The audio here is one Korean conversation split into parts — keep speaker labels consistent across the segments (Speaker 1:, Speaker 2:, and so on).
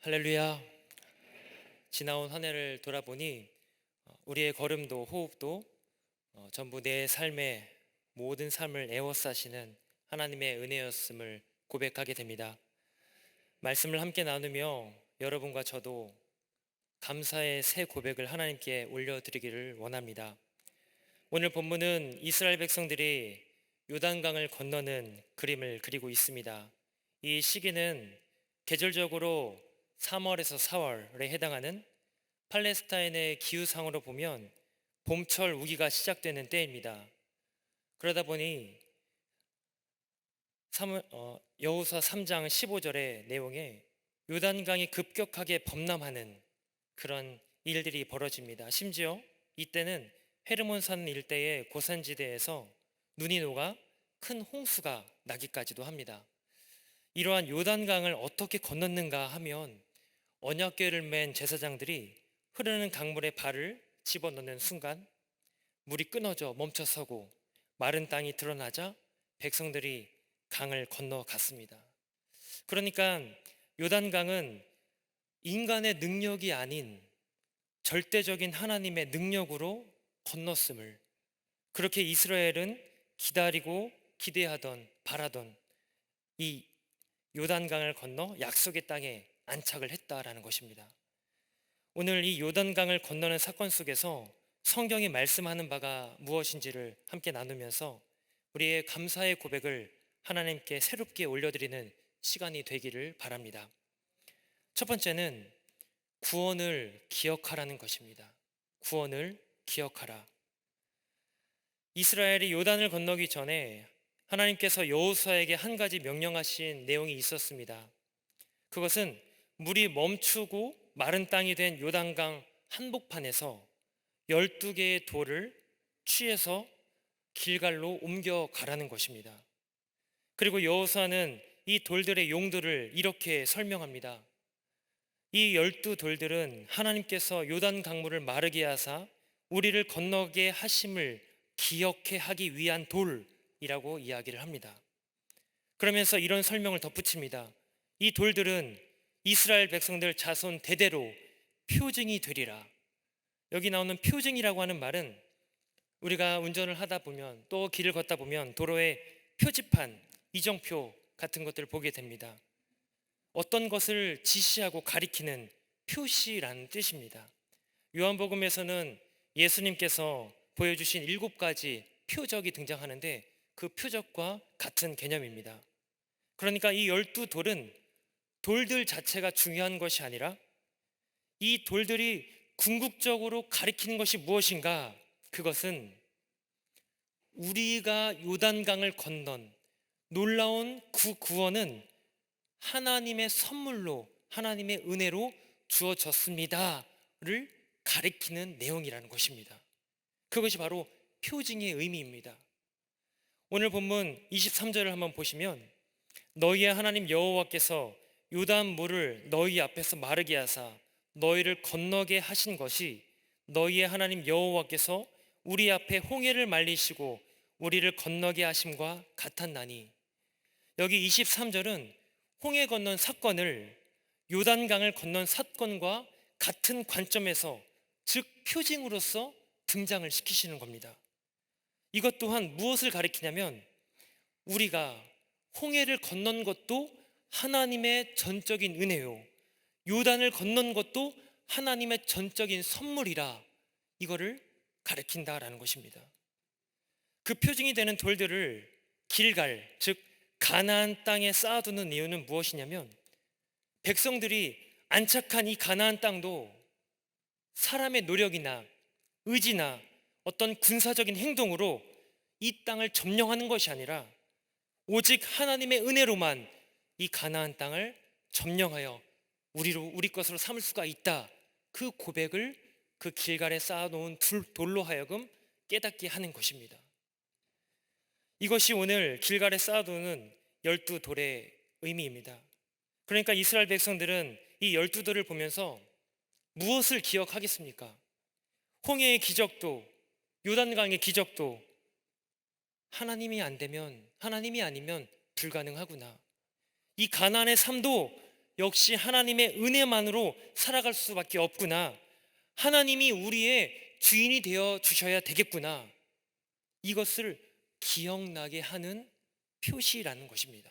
Speaker 1: 할렐루야. 지나온 한 해를 돌아보니 우리의 걸음도 호흡도 전부 내 삶의 모든 삶을 에워싸시는 하나님의 은혜였음을 고백하게 됩니다. 말씀을 함께 나누며 여러분과 저도 감사의 새 고백을 하나님께 올려드리기를 원합니다. 오늘 본문은 이스라엘 백성들이 요단강을 건너는 그림을 그리고 있습니다. 이 시기는 계절적으로 3월에서 4월에 해당하는 팔레스타인의 기후상으로 보면 봄철 우기가 시작되는 때입니다. 그러다 보니 여호수아 3장 15절의 내용에 요단강이 급격하게 범람하는 그런 일들이 벌어집니다. 심지어 이때는 헤르몬산 일대의 고산지대에서 눈이 녹아 큰 홍수가 나기까지도 합니다. 이러한 요단강을 어떻게 건넜는가 하면 언약궤를 맨 제사장들이 흐르는 강물에 발을 집어넣는 순간 물이 끊어져 멈춰서고 마른 땅이 드러나자 백성들이 강을 건너갔습니다. 그러니까 요단강은 인간의 능력이 아닌 절대적인 하나님의 능력으로 건넜음을, 그렇게 이스라엘은 기다리고 기대하던 바라던 이 요단강을 건너 약속의 땅에 안착을 했다라는 것입니다. 오늘 이 요단강을 건너는 사건 속에서 성경이 말씀하는 바가 무엇인지를 함께 나누면서 우리의 감사의 고백을 하나님께 새롭게 올려드리는 시간이 되기를 바랍니다. 첫 번째는 구원을 기억하라는 것입니다. 구원을 기억하라. 이스라엘이 요단을 건너기 전에 하나님께서 여호수아에게 한 가지 명령하신 내용이 있었습니다. 그것은 물이 멈추고 마른 땅이 된 요단강 한복판에서 12개의 돌을 취해서 길갈로 옮겨가라는 것입니다. 그리고 여호수아는 이 돌들의 용도를 이렇게 설명합니다. 이 12돌들은 하나님께서 요단 강물을 마르게 하사 우리를 건너게 하심을 기억해 하기 위한 돌이라고 이야기를 합니다. 그러면서 이런 설명을 덧붙입니다. 이 돌들은 이스라엘 백성들 자손 대대로 표징이 되리라. 여기 나오는 표징이라고 하는 말은 우리가 운전을 하다 보면 또 길을 걷다 보면 도로에 표지판, 이정표 같은 것들을 보게 됩니다. 어떤 것을 지시하고 가리키는 표시라는 뜻입니다. 요한복음에서는 예수님께서 보여주신 7가지 표적이 등장하는데 그 표적과 같은 개념입니다. 그러니까 이 12돌은 돌들 자체가 중요한 것이 아니라 이 돌들이 궁극적으로 가리키는 것이 무엇인가? 그것은 우리가 요단강을 건넌 놀라운 구원은 하나님의 선물로, 하나님의 은혜로 주어졌습니다를 가리키는 내용이라는 것입니다. 그것이 바로 표징의 의미입니다. 오늘 본문 23절을 한번 보시면 너희의 하나님 여호와께서 요단 물을 너희 앞에서 마르게 하사 너희를 건너게 하신 것이 너희의 하나님 여호와께서 우리 앞에 홍해를 말리시고 우리를 건너게 하심과 같았나니. 여기 23절은 홍해 건넌 사건을 요단강을 건넌 사건과 같은 관점에서, 즉 표징으로서 등장을 시키시는 겁니다. 이것 또한 무엇을 가리키냐면 우리가 홍해를 건넌 것도 하나님의 전적인 은혜요, 요단을 건넌 것도 하나님의 전적인 선물이라, 이거를 가리킨다라는 것입니다. 그 표징이 되는 돌들을 길갈, 즉 가나안 땅에 쌓아두는 이유는 무엇이냐면 백성들이 안착한 이 가나안 땅도 사람의 노력이나 의지나 어떤 군사적인 행동으로 이 땅을 점령하는 것이 아니라 오직 하나님의 은혜로만 이 가나안 땅을 점령하여 우리 것으로 삼을 수가 있다, 그 고백을 그 길갈에 쌓아놓은 돌로 하여금 깨닫게 하는 것입니다. 이것이 오늘 길갈에 쌓아두는 12돌의 의미입니다. 그러니까 이스라엘 백성들은 이 12돌을 보면서 무엇을 기억하겠습니까? 홍해의 기적도, 요단강의 기적도 하나님이 아니면 불가능하구나. 이 가나안의 삶도 역시 하나님의 은혜만으로 살아갈 수밖에 없구나. 하나님이 우리의 주인이 되어 주셔야 되겠구나. 이것을 기억나게 하는 표시라는 것입니다.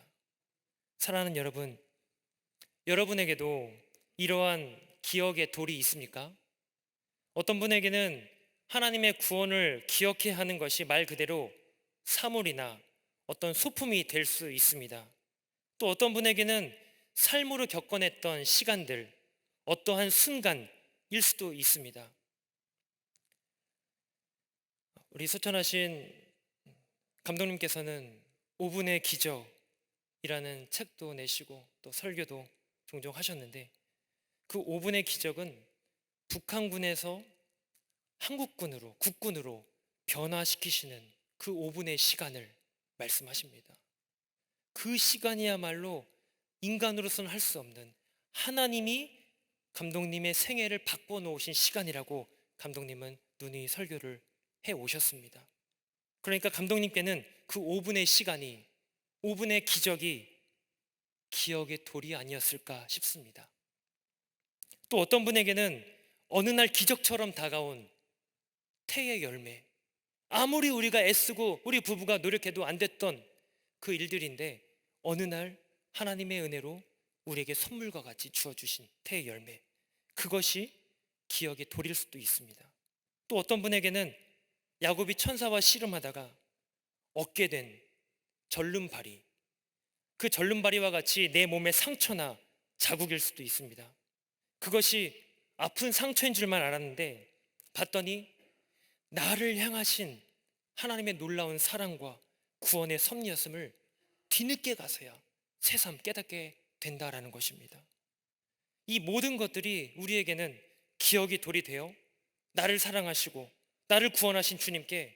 Speaker 1: 사랑하는 여러분, 여러분에게도 이러한 기억의 돌이 있습니까? 어떤 분에게는 하나님의 구원을 기억해야 하는 것이 말 그대로 사물이나 어떤 소품이 될 수 있습니다. 또 어떤 분에게는 삶으로 겪어냈던 시간들, 어떠한 순간일 수도 있습니다. 우리 소천하신 감독님께서는 5분의 기적이라는 책도 내시고 또 설교도 종종 하셨는데, 그 5분의 기적은 북한군에서 한국군으로, 국군으로 변화시키시는 그 5분의 시간을 말씀하십니다. 그 시간이야말로 인간으로서는 할 수 없는, 하나님이 감독님의 생애를 바꿔놓으신 시간이라고 감독님은 누누이 설교를 해 오셨습니다. 그러니까 감독님께는 그 5분의 시간이, 5분의 기적이 기억의 돌이 아니었을까 싶습니다. 또 어떤 분에게는 어느 날 기적처럼 다가온 태의 열매, 아무리 우리가 애쓰고 우리 부부가 노력해도 안 됐던 그 일들인데 어느 날 하나님의 은혜로 우리에게 선물과 같이 주어주신 태의 열매, 그것이 기억의 돌일 수도 있습니다. 또 어떤 분에게는 야곱이 천사와 씨름하다가 얻게 된 절름발이, 그 절름발이와 같이 내 몸의 상처나 자국일 수도 있습니다. 그것이 아픈 상처인 줄만 알았는데 봤더니 나를 향하신 하나님의 놀라운 사랑과 구원의 섭리였음을 뒤늦게 가서야 새삼 깨닫게 된다라는 것입니다. 이 모든 것들이 우리에게는 기억이 돌이 되어 나를 사랑하시고 나를 구원하신 주님께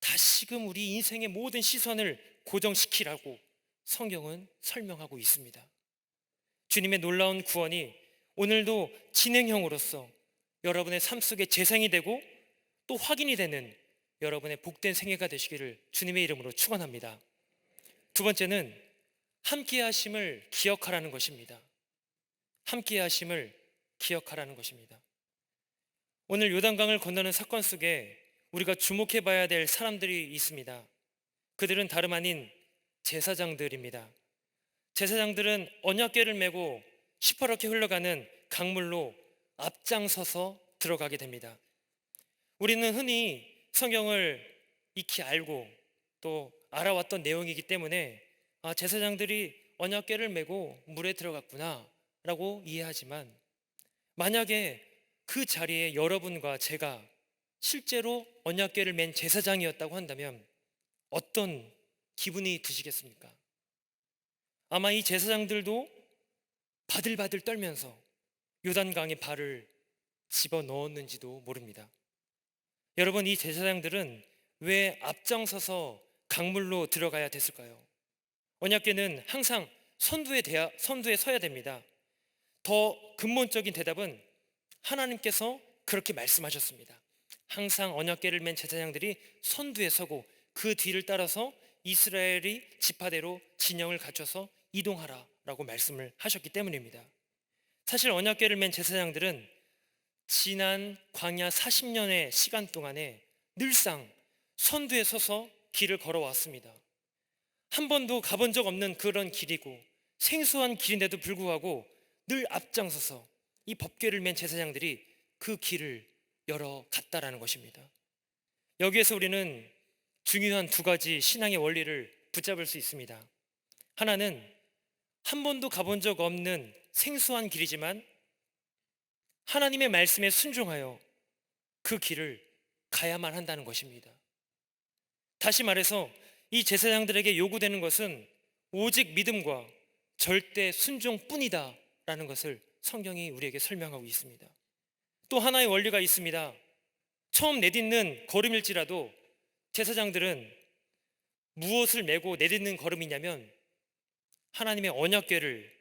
Speaker 1: 다시금 우리 인생의 모든 시선을 고정시키라고 성경은 설명하고 있습니다. 주님의 놀라운 구원이 오늘도 진행형으로서 여러분의 삶 속에 재생이 되고 또 확인이 되는 여러분의 복된 생애가 되시기를 주님의 이름으로 축원합니다. 두 번째는 함께 하심을 기억하라는 것입니다. 함께 하심을 기억하라는 것입니다. 오늘 요단강을 건너는 사건 속에 우리가 주목해 봐야 될 사람들이 있습니다. 그들은 다름 아닌 제사장들입니다. 제사장들은 언약궤를 메고 시퍼렇게 흘러가는 강물로 앞장서서 들어가게 됩니다. 우리는 흔히 성경을 익히 알고 또 알아왔던 내용이기 때문에 제사장들이 언약궤를 메고 물에 들어갔구나 라고 이해하지만, 만약에 그 자리에 여러분과 제가 실제로 언약궤를 맨 제사장이었다고 한다면 어떤 기분이 드시겠습니까? 아마 이 제사장들도 바들바들 떨면서 요단강에 발을 집어넣었는지도 모릅니다. 여러분, 이 제사장들은 왜 앞장서서 강물로 들어가야 됐을까요? 언약궤는 항상 선두에 서야 됩니다. 더 근본적인 대답은 하나님께서 그렇게 말씀하셨습니다. 항상 언약궤를 맨 제사장들이 선두에 서고 그 뒤를 따라서 이스라엘이 지파대로 진영을 갖춰서 이동하라라고 말씀을 하셨기 때문입니다. 사실 언약궤를 맨 제사장들은 지난 광야 40년의 시간 동안에 늘상 선두에 서서 길을 걸어왔습니다. 한 번도 가본 적 없는 그런 길이고 생소한 길인데도 불구하고 늘 앞장서서 이 법궤를 맨 제사장들이 그 길을 열어갔다라는 것입니다. 여기에서 우리는 중요한 두 가지 신앙의 원리를 붙잡을 수 있습니다. 하나는 한 번도 가본 적 없는 생소한 길이지만 하나님의 말씀에 순종하여 그 길을 가야만 한다는 것입니다. 다시 말해서 이 제사장들에게 요구되는 것은 오직 믿음과 절대 순종뿐이다 라는 것을 성경이 우리에게 설명하고 있습니다. 또 하나의 원리가 있습니다. 처음 내딛는 걸음일지라도 제사장들은 무엇을 메고 내딛는 걸음이냐면 하나님의 언약궤를,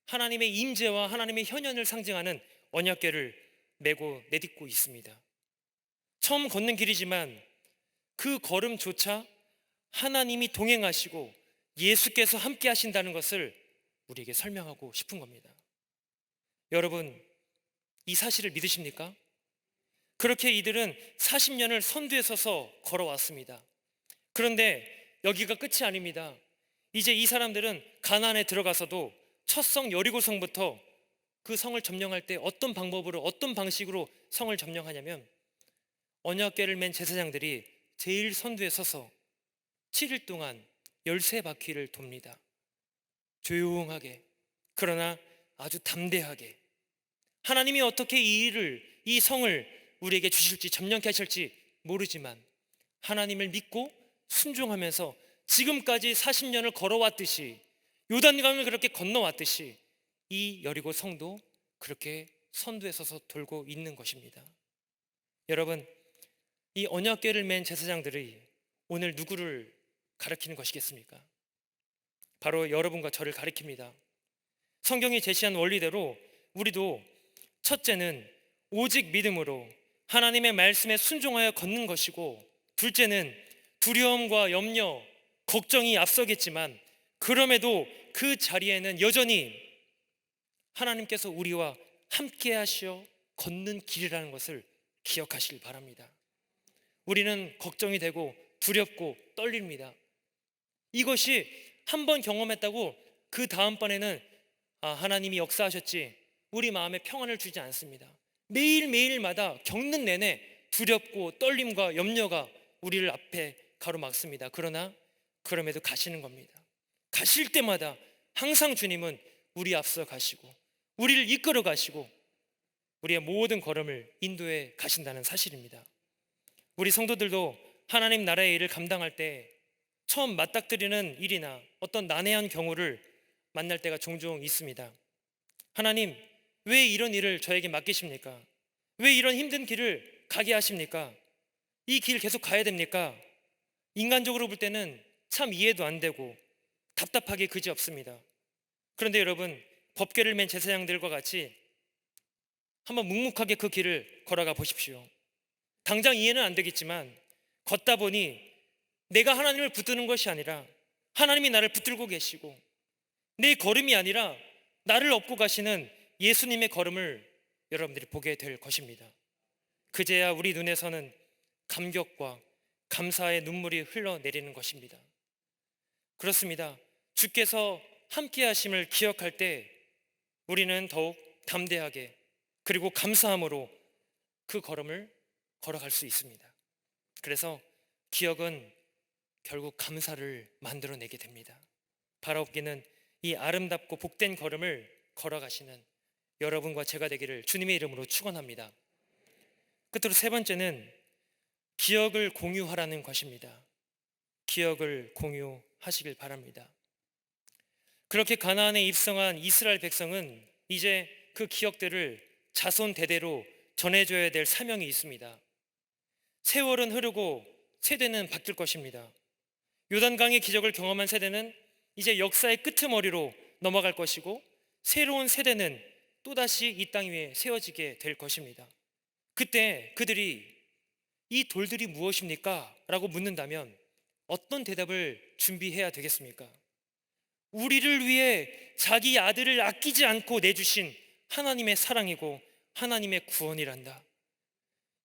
Speaker 1: 하나님의 임재와 하나님의 현현을 상징하는 언약궤를 메고 내딛고 있습니다. 처음 걷는 길이지만 그 걸음조차 하나님이 동행하시고 예수께서 함께 하신다는 것을 우리에게 설명하고 싶은 겁니다. 여러분, 이 사실을 믿으십니까? 그렇게 이들은 40년을 선두에 서서 걸어왔습니다. 그런데 여기가 끝이 아닙니다. 이제 이 사람들은 가나안에 들어가서도 첫 성 여리고성부터 그 성을 점령할 때 어떤 방법으로, 어떤 방식으로 성을 점령하냐면, 언약궤를 맨 제사장들이 제일 선두에 서서 7일 동안 13바퀴를 돕니다. 조용하게, 그러나 아주 담대하게. 하나님이 어떻게 이 일을, 이 성을 우리에게 주실지, 점령케 하실지 모르지만 하나님을 믿고 순종하면서 지금까지 40년을 걸어왔듯이, 요단강을 그렇게 건너왔듯이 이 여리고 성도 그렇게 선두에 서서 돌고 있는 것입니다. 여러분, 이 언약궤를 맨 제사장들이 오늘 누구를 가리키는 것이겠습니까? 바로 여러분과 저를 가리킵니다. 성경이 제시한 원리대로 우리도 첫째는 오직 믿음으로 하나님의 말씀에 순종하여 걷는 것이고, 둘째는 두려움과 염려, 걱정이 앞서겠지만 그럼에도 그 자리에는 여전히 하나님께서 우리와 함께 하시어 걷는 길이라는 것을 기억하시길 바랍니다. 우리는 걱정이 되고 두렵고 떨립니다. 이것이 한번 경험했다고 그 다음번에는 하나님이 역사하셨지, 우리 마음에 평안을 주지 않습니다. 매일매일마다 겪는 내내 두렵고 떨림과 염려가 우리를 앞에 가로막습니다. 그러나 그럼에도 가시는 겁니다. 가실 때마다 항상 주님은 우리 앞서 가시고 우리를 이끌어 가시고 우리의 모든 걸음을 인도해 가신다는 사실입니다. 우리 성도들도 하나님 나라의 일을 감당할 때 처음 맞닥뜨리는 일이나 어떤 난해한 경우를 만날 때가 종종 있습니다. 하나님, 왜 이런 일을 저에게 맡기십니까? 왜 이런 힘든 길을 가게 하십니까? 이 길 계속 가야 됩니까? 인간적으로 볼 때는 참 이해도 안 되고 답답하기 그지없습니다. 그런데 여러분, 법궤를 맨 제사장들과 같이 한번 묵묵하게 그 길을 걸어가 보십시오. 당장 이해는 안 되겠지만 걷다 보니 내가 하나님을 붙드는 것이 아니라 하나님이 나를 붙들고 계시고, 내 걸음이 아니라 나를 업고 가시는 예수님의 걸음을 여러분들이 보게 될 것입니다. 그제야 우리 눈에서는 감격과 감사의 눈물이 흘러내리는 것입니다. 그렇습니다. 주께서 함께 하심을 기억할 때 우리는 더욱 담대하게 그리고 감사함으로 그 걸음을 걸어갈 수 있습니다. 그래서 기억은 결국 감사를 만들어내게 됩니다. 바라옵기는 이 아름답고 복된 걸음을 걸어가시는 여러분과 제가 되기를 주님의 이름으로 축원합니다. 끝으로 세 번째는 기억을 공유하라는 것입니다. 기억을 공유하시길 바랍니다. 그렇게 가나안에 입성한 이스라엘 백성은 이제 그 기억들을 자손 대대로 전해줘야 될 사명이 있습니다. 세월은 흐르고 세대는 바뀔 것입니다. 요단강의 기적을 경험한 세대는 이제 역사의 끄트머리로 넘어갈 것이고, 새로운 세대는 또다시 이 땅 위에 세워지게 될 것입니다. 그때 그들이 이 돌들이 무엇입니까? 라고 묻는다면 어떤 대답을 준비해야 되겠습니까? 우리를 위해 자기 아들을 아끼지 않고 내주신 하나님의 사랑이고 하나님의 구원이란다.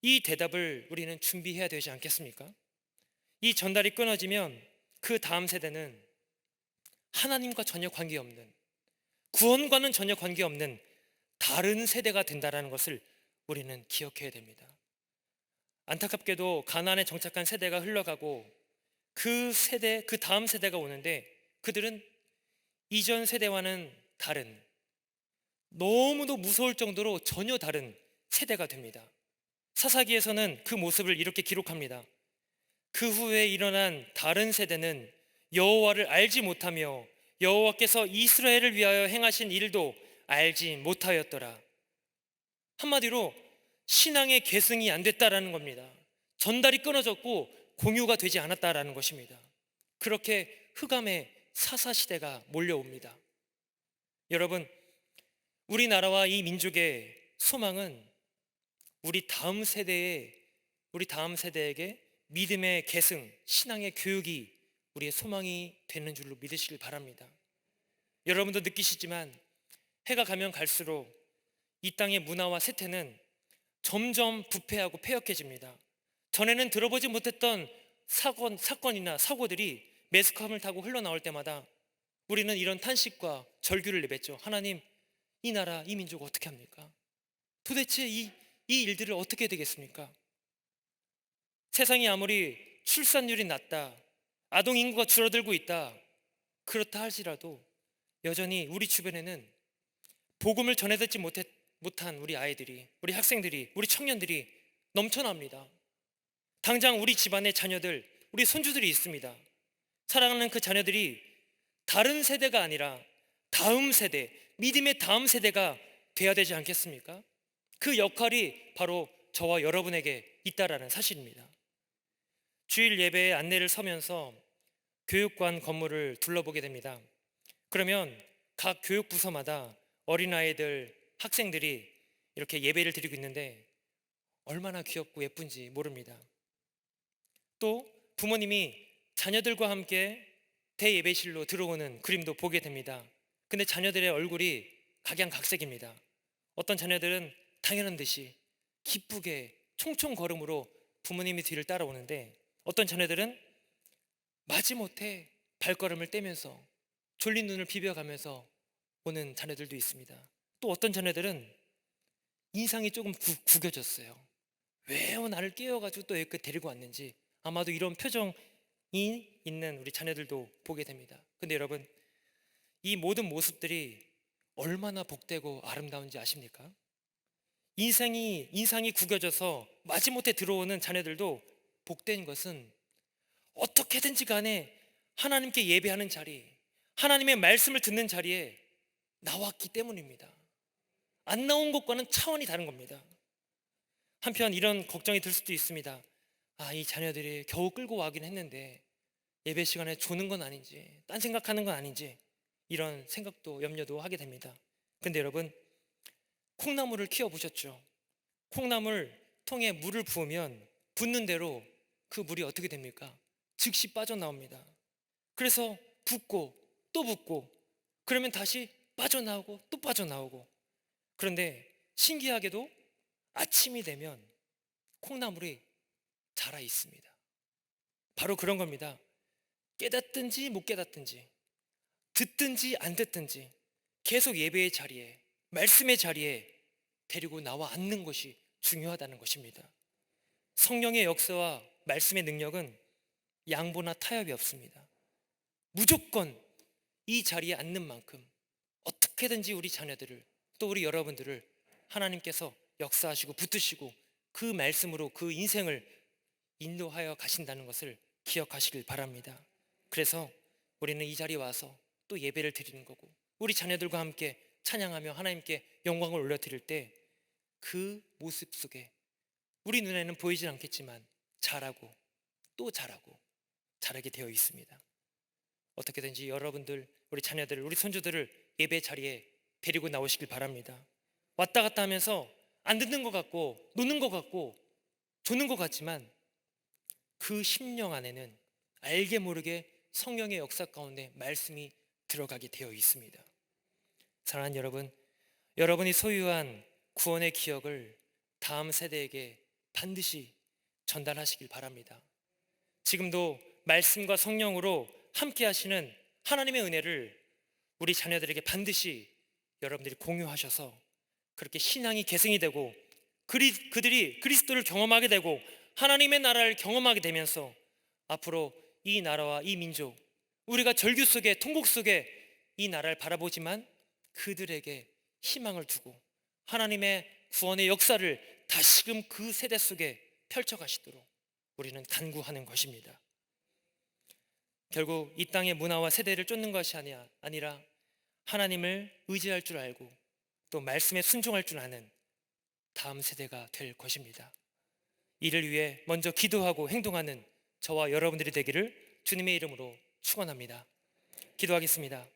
Speaker 1: 이 대답을 우리는 준비해야 되지 않겠습니까? 이 전달이 끊어지면 그 다음 세대는 하나님과 전혀 관계없는, 구원과는 전혀 관계없는 다른 세대가 된다는 것을 우리는 기억해야 됩니다. 안타깝게도 가나안에 정착한 세대가 흘러가고 그 세대, 그 다음 세대가 오는데 그들은 이전 세대와는 다른, 너무도 무서울 정도로 전혀 다른 세대가 됩니다. 사사기에서는 그 모습을 이렇게 기록합니다. 그 후에 일어난 다른 세대는 여호와를 알지 못하며 여호와께서 이스라엘을 위하여 행하신 일도 알지 못하였더라. 한마디로 신앙의 계승이 안 됐다라는 겁니다. 전달이 끊어졌고 공유가 되지 않았다라는 것입니다. 그렇게 흑암의 사사시대가 몰려옵니다. 여러분, 우리나라와 이 민족의 소망은 우리 다음 세대에게 믿음의 계승, 신앙의 교육이 우리의 소망이 되는 줄로 믿으시길 바랍니다. 여러분도 느끼시지만 해가 가면 갈수록 이 땅의 문화와 세태는 점점 부패하고 폐역해집니다. 전에는 들어보지 못했던 사건이나 사고들이 매스컴을 타고 흘러나올 때마다 우리는 이런 탄식과 절규를 내뱉죠. 하나님, 이 나라, 이 민족 어떻게 합니까? 도대체 이 일들을 어떻게 해야 되겠습니까? 세상이 아무리 출산율이 낮다, 아동 인구가 줄어들고 있다, 그렇다 할지라도 여전히 우리 주변에는 복음을 전해듣지 못한 우리 아이들이, 우리 학생들이, 우리 청년들이 넘쳐납니다. 당장 우리 집안의 자녀들, 우리 손주들이 있습니다. 사랑하는 그 자녀들이 다른 세대가 아니라 다음 세대, 믿음의 다음 세대가 돼야 되지 않겠습니까? 그 역할이 바로 저와 여러분에게 있다라는 사실입니다. 주일 예배의 안내를 서면서 교육관 건물을 둘러보게 됩니다. 그러면 각 교육부서마다 어린아이들, 학생들이 이렇게 예배를 드리고 있는데 얼마나 귀엽고 예쁜지 모릅니다. 또 부모님이 자녀들과 함께 대예배실로 들어오는 그림도 보게 됩니다. 근데 자녀들의 얼굴이 각양각색입니다. 어떤 자녀들은 당연한 듯이 기쁘게 총총 걸음으로 부모님이 뒤를 따라오는데, 어떤 자녀들은 마지못해 발걸음을 떼면서 졸린 눈을 비벼가면서 오는 자녀들도 있습니다. 또 어떤 자녀들은 인상이 조금 구겨졌어요. 왜 나를 깨워가지고 또 여기까지 데리고 왔는지, 아마도 이런 표정이 있는 우리 자녀들도 보게 됩니다. 근데 여러분, 이 모든 모습들이 얼마나 복되고 아름다운지 아십니까? 인상이 구겨져서 마지못해 들어오는 자녀들도 복된 것은 어떻게든지 간에 하나님께 예배하는 자리, 하나님의 말씀을 듣는 자리에 나왔기 때문입니다. 안 나온 것과는 차원이 다른 겁니다. 한편 이런 걱정이 들 수도 있습니다. 이 자녀들이 겨우 끌고 와긴 했는데 예배 시간에 조는 건 아닌지, 딴 생각하는 건 아닌지, 이런 생각도 염려도 하게 됩니다. 근데 여러분, 콩나물을 키워보셨죠? 콩나물 통에 물을 부으면 붓는 대로 그 물이 어떻게 됩니까? 즉시 빠져나옵니다. 그래서 붓고 또 붓고, 그러면 다시 빠져나오고 또 빠져나오고. 그런데 신기하게도 아침이 되면 콩나물이 자라 있습니다. 바로 그런 겁니다. 깨닫든지 못 깨닫든지, 듣든지 안 듣든지 계속 예배의 자리에, 말씀의 자리에 데리고 나와 앉는 것이 중요하다는 것입니다. 성령의 역사와 말씀의 능력은 양보나 타협이 없습니다. 무조건 이 자리에 앉는 만큼 어떻게든지 우리 자녀들을, 또 우리 여러분들을 하나님께서 역사하시고 붙드시고 그 말씀으로 그 인생을 인도하여 가신다는 것을 기억하시길 바랍니다. 그래서 우리는 이 자리에 와서 또 예배를 드리는 거고, 우리 자녀들과 함께 찬양하며 하나님께 영광을 올려드릴 때 그 모습 속에 우리 눈에는 보이진 않겠지만 잘하고 또 잘하고 잘하게 되어 있습니다. 어떻게든지 여러분들, 우리 자녀들을, 우리 손주들을 예배 자리에 데리고 나오시길 바랍니다. 왔다 갔다 하면서 안 듣는 것 같고 노는 것 같고 조는 것 같지만 그 심령 안에는 알게 모르게 성령의 역사 가운데 말씀이 들어가게 되어 있습니다. 사랑하는 여러분, 여러분이 소유한 구원의 기억을 다음 세대에게 반드시 전달하시길 바랍니다. 지금도 말씀과 성령으로 함께 하시는 하나님의 은혜를 우리 자녀들에게 반드시 여러분들이 공유하셔서 그렇게 신앙이 계승이 되고 그들이 그리스도를 경험하게 되고 하나님의 나라를 경험하게 되면서 앞으로 이 나라와 이 민족, 우리가 절규 속에, 통곡 속에 이 나라를 바라보지만 그들에게 희망을 두고 하나님의 구원의 역사를 다시금 그 세대 속에 펼쳐가시도록 우리는 간구하는 것입니다. 결국 이 땅의 문화와 세대를 쫓는 것이 아니라 하나님을 의지할 줄 알고 또 말씀에 순종할 줄 아는 다음 세대가 될 것입니다. 이를 위해 먼저 기도하고 행동하는 저와 여러분들이 되기를 주님의 이름으로 축원합니다. 기도하겠습니다.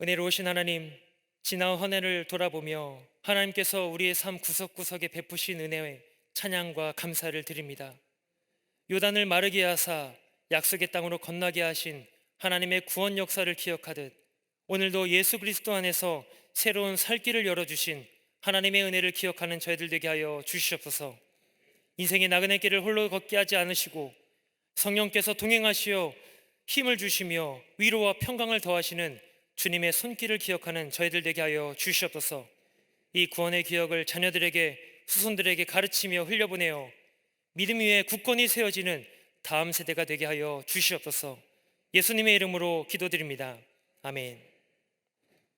Speaker 1: 은혜로우신 하나님, 지나온 한 해를 돌아보며 하나님께서 우리의 삶 구석구석에 베푸신 은혜에 찬양과 감사를 드립니다. 요단을 마르게 하사 약속의 땅으로 건너게 하신 하나님의 구원 역사를 기억하듯 오늘도 예수 그리스도 안에서 새로운 살 길을 열어주신 하나님의 은혜를 기억하는 저희들 되게 하여 주시옵소서. 인생의 나그네 길을 홀로 걷게 하지 않으시고 성령께서 동행하시어 힘을 주시며 위로와 평강을 더하시는 주님의 손길을 기억하는 저희들 되게 하여 주시옵소서. 이 구원의 기억을 자녀들에게, 후손들에게 가르치며 흘려보내어 믿음 위에 굳건히 세워지는 다음 세대가 되게 하여 주시옵소서. 예수님의 이름으로 기도드립니다. 아멘.